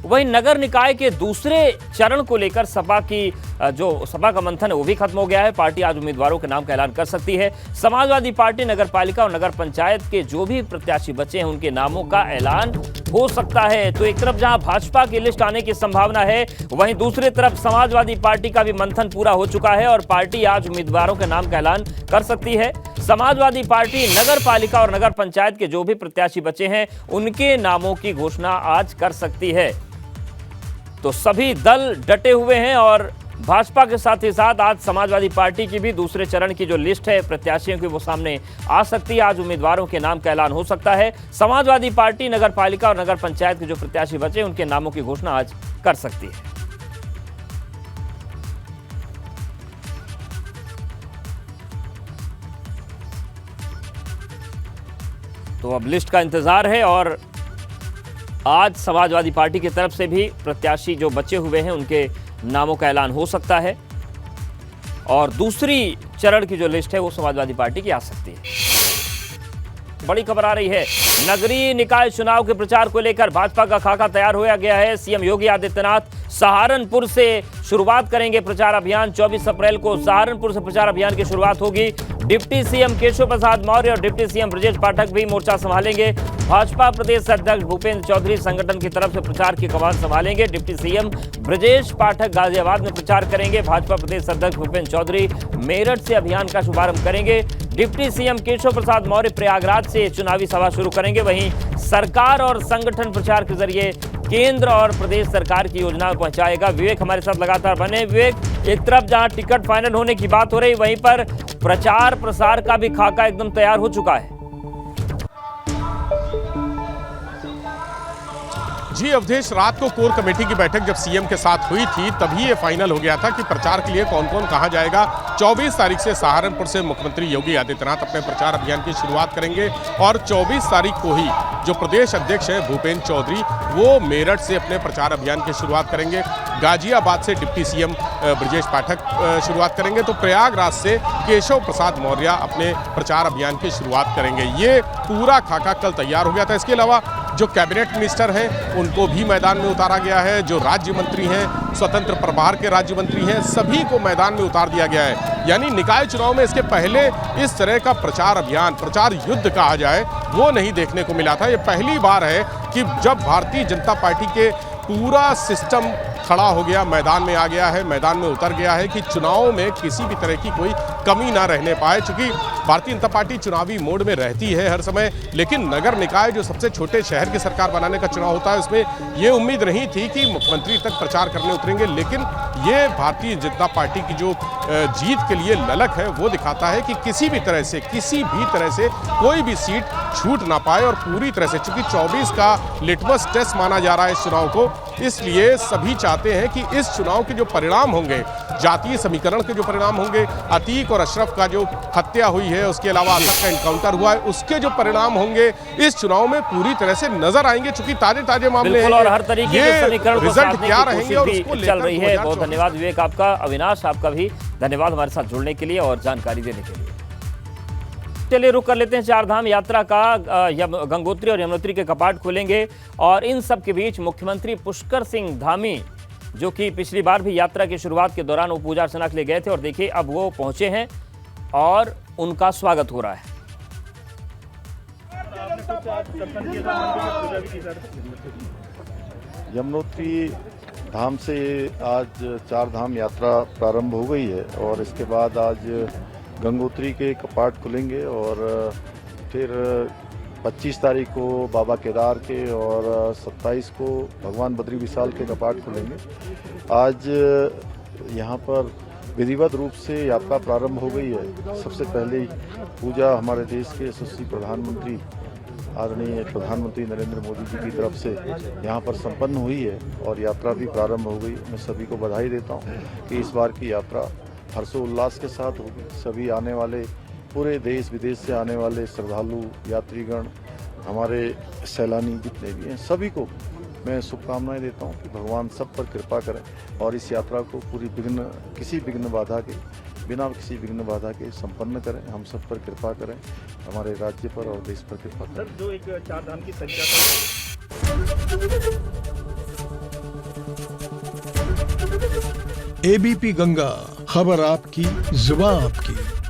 वहीं नगर निकाय के दूसरे चरण को लेकर सपा का मंथन है वो भी खत्म हो गया है। पार्टी आज उम्मीदवारों के नाम का ऐलान कर सकती है। समाजवादी पार्टी नगर पालिका और नगर पंचायत के जो भी प्रत्याशी बचे हैं उनके नामों का ऐलान हो सकता है। तो एक तरफ जहां भाजपा की लिस्ट आने की संभावना है, वहीं दूसरी तरफ समाजवादी पार्टी का भी मंथन पूरा हो चुका है और पार्टी आज उम्मीदवारों के नाम का ऐलान कर सकती है। समाजवादी पार्टी नगर पालिका और नगर पंचायत के जो भी प्रत्याशी बचे हैं उनके नामों की घोषणा आज कर सकती है। तो सभी दल डटे हुए हैं और भाजपा के साथ ही साथ आज समाजवादी पार्टी की भी दूसरे चरण की जो लिस्ट है प्रत्याशियों की वो सामने आ सकती है। आज उम्मीदवारों के नाम का ऐलान हो सकता है। समाजवादी पार्टी नगर पालिका और नगर पंचायत के जो प्रत्याशी बचे उनके नामों की घोषणा आज कर सकती है। तो अब लिस्ट का इंतजार है और आज समाजवादी पार्टी की तरफ से भी प्रत्याशी जो बचे हुए हैं उनके नामों का ऐलान हो सकता है और दूसरी चरण की जो लिस्ट है वो समाजवादी पार्टी की आ सकती है। बड़ी खबर आ रही है, नगरीय निकाय चुनाव के प्रचार को लेकर भाजपा का खाका तैयार हो गया है। सीएम योगी आदित्यनाथ सहारनपुर से शुरुआत करेंगे प्रचार अभियान। 24 अप्रैल को सहारनपुर से प्रचार अभियान की शुरुआत होगी। डिप्टी सीएम केशव प्रसाद मौर्य और डिप्टी सीएम ब्रजेश पाठक भी मोर्चा संभालेंगे। भाजपा प्रदेश अध्यक्ष भूपेंद्र चौधरी संगठन की तरफ से प्रचार की कमान संभालेंगे। डिप्टी सीएम ब्रजेश पाठक गाजियाबाद में प्रचार करेंगे। भाजपा प्रदेश अध्यक्ष भूपेंद्र चौधरी मेरठ से अभियान का शुभारंभ करेंगे। डिप्टी सीएम केशव प्रसाद मौर्य प्रयागराज से चुनावी सभा शुरू करेंगे। वहीं सरकार और संगठन प्रचार के जरिए केंद्र और प्रदेश सरकार की योजना पहुंचाएगा। विवेक हमारे साथ लगातार बने। विवेक, एक तरफ जहां टिकट फाइनल होने की बात हो रही, वहीं पर प्रचार प्रसार का भी खाका एकदम तैयार हो चुका है। जी अवधेश, रात को कोर कमेटी की बैठक जब सीएम के साथ हुई थी तभी ये फाइनल हो गया था कि प्रचार के लिए कौन कौन कहां जाएगा। 24 तारीख से सहारनपुर से मुख्यमंत्री योगी आदित्यनाथ अपने प्रचार अभियान की शुरुआत करेंगे और 24 तारीख को ही जो प्रदेश अध्यक्ष हैं भूपेंद्र चौधरी वो मेरठ से अपने प्रचार अभियान की शुरुआत करेंगे। गाजियाबाद से डिप्टी सीएम ब्रजेश पाठक शुरुआत करेंगे तो प्रयागराज से केशव प्रसाद मौर्य अपने प्रचार अभियान की शुरुआत करेंगे। ये पूरा खाका कल तैयार हो गया था। इसके अलावा जो कैबिनेट मिनिस्टर हैं उनको भी मैदान में उतारा गया है। जो राज्य मंत्री हैं, स्वतंत्र प्रभार के राज्य मंत्री हैं, सभी को मैदान में उतार दिया गया है। यानी निकाय चुनाव में इसके पहले इस तरह का प्रचार अभियान, प्रचार युद्ध कहा जाए, वो नहीं देखने को मिला था। ये पहली बार है कि जब भारतीय जनता पार्टी के पूरा सिस्टम खड़ा हो गया, मैदान में आ गया है, मैदान में उतर गया है कि चुनाव में किसी भी तरह की कोई कमी ना रहने पाए। चूंकि भारतीय जनता पार्टी चुनावी मोड में रहती है हर समय, लेकिन नगर निकाय जो सबसे छोटे शहर की सरकार बनाने का चुनाव होता है उसमें ये उम्मीद नहीं थी कि मुख्यमंत्री तक प्रचार करने उतरेंगे। लेकिन ये भारतीय जनता पार्टी की जो जीत के लिए ललक है वो दिखाता है कि किसी भी तरह से कोई भी सीट छूट ना पाए और पूरी तरह से, चूंकि 24 का लिटमस टेस्ट माना जा रहा है इस चुनाव को, इसलिए सभी चाहते हैं कि इस चुनाव के जो परिणाम होंगे, जातीय समीकरण के जो परिणाम होंगे, अतीक और अशरफ का जो हत्या हुई है, उसके अलावा असद का एनकाउंटर हुआ है, उसके जो परिणाम होंगे इस चुनाव में पूरी तरह से नजर आएंगे। चूंकि ताजे मामले हैं और हर तरीके के समीकरण को रिजल्ट क्या रहेंगे और उसको चल रही है। बहुत धन्यवाद विवेक आपका। अविनाश, आपका भी धन्यवाद हमारे साथ जुड़ने के लिए और जानकारी देने के लिए। चलिए रुक कर लेते हैं चारधाम यात्रा का। गंगोत्री और यमुनोत्री के कपाट खुलेंगे और इन सब के बीच मुख्यमंत्री पुष्कर सिंह धामी, जो कि पिछली बार भी यात्रा की शुरुआत के दौरान वो पूजा अर्चना के लिए गए थे और देखिए अब वो पहुंचे हैं और उनका स्वागत हो रहा है। यमुनोत्री धाम से आज चारधाम यात्रा प्रारंभ हो गई है और इसके बाद आज गंगोत्री के कपाट खुलेंगे और फिर 25 तारीख को बाबा केदार के और 27 को भगवान बद्री विशाल के कपाट खुलेंगे। आज यहाँ पर विधिवत रूप से यात्रा प्रारंभ हो गई है। सबसे पहले पूजा हमारे देश के यशस्वी प्रधानमंत्री आदरणीय प्रधानमंत्री नरेंद्र मोदी जी की तरफ से यहाँ पर संपन्न हुई है और यात्रा भी प्रारंभ हो गई। मैं सभी को बधाई देता हूँ कि इस बार की यात्रा हर्षोल्लास के साथ होगी। सभी आने वाले, पूरे देश विदेश से आने वाले श्रद्धालु, यात्रीगण, हमारे सैलानी जितने भी हैं, सभी को मैं शुभकामनाएं देता हूं कि भगवान सब पर कृपा करें और इस यात्रा को बिना किसी विघ्न बाधा के संपन्न करें। हम सब पर कृपा करें, हमारे राज्य पर और देश पर कृपा करें। जो एक चारधाम की संख्या एबीपी गंगा, खबर आपकी, जुबान आपकी।